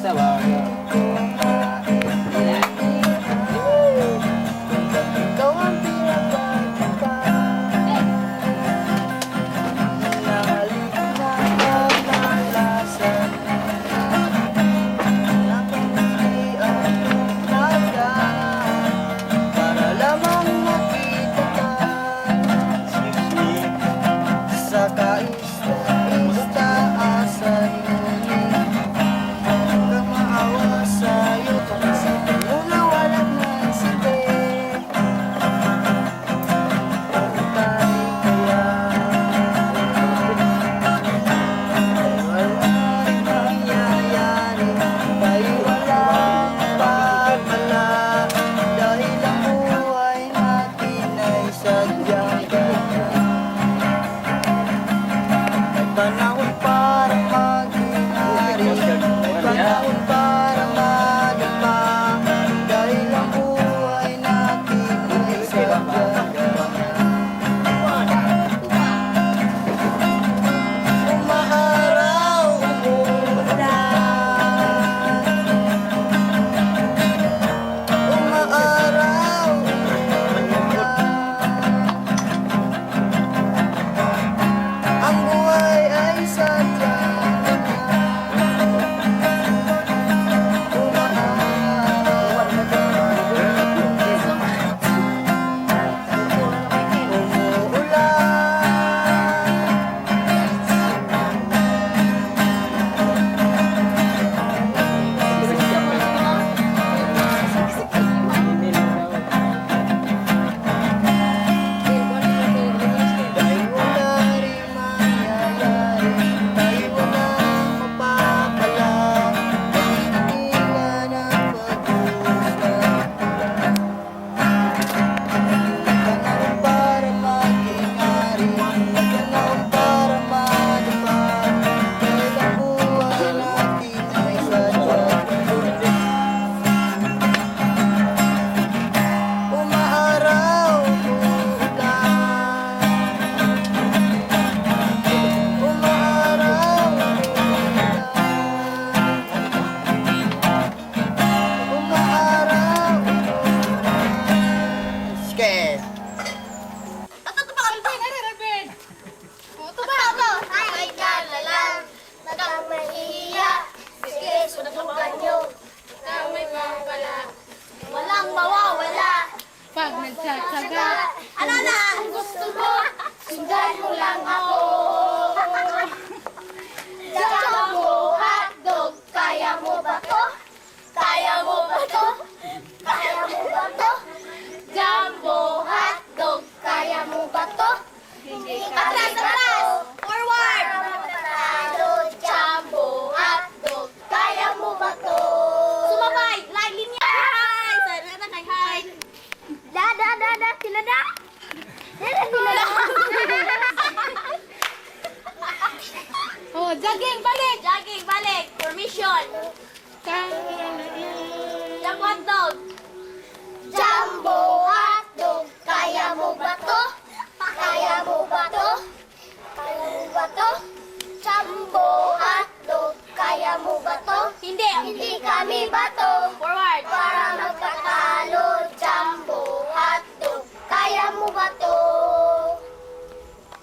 sa bago. Ikaw ang pinagkakita. Nahalik na pagmalasan. Napangiti ang umaga. Para lamang makita ka. Sa kaista-istaasan. Huwag kang maawa sa'yo. Isipin mo na walang nagsabi. Bakit tayo kaya ay walang nangyayari? Tayo walang pagpala. Dahil ang buhay natin ay sadyang ganyan. May panahon para mag-inari. May panahon para madapa. Dahil ang buhay natin ay sadyang ganyan. Umaaraw, umuulan. Umaaraw, umuulan. Ang buhay ay sadyang ganyan. Umaaraw, umuulan. Dahil wala rin mangyayari, tayo walang mapapala. Hindi nga ng pag-uusap. Panahon para mag-inari, panahon para madapa. Dahil ang buhay natin ay sadyang umaaraw, umuulan. Umaaraw, umuulan. Umaaraw, umuulan. Sige. Ay, kalalang, nagkamahiya. Sige, sunugan nyo. Kamay mawala. Walang mawawala. Pag nagtsatsaga, Ano na ang gusto mo? Sundan mo lang ako. Jumbo hotdog, kaya mo ba to? Kaya mo ba to? Kaya mo ba to? Jumbo hotdog, kaya mo ba to? Hindi atras, atras! Forward! Talo, jumbo hotdog, kaya mo ba to? Sumabay! Line linya! Hi! Sana na kay hi! Da! Sila da! Sila da! oh, jogging, balik! Jogging, balik! Formation! Jump hotdog! Jumbo hotdog, kaya mo ba to? Kaya mo ba to?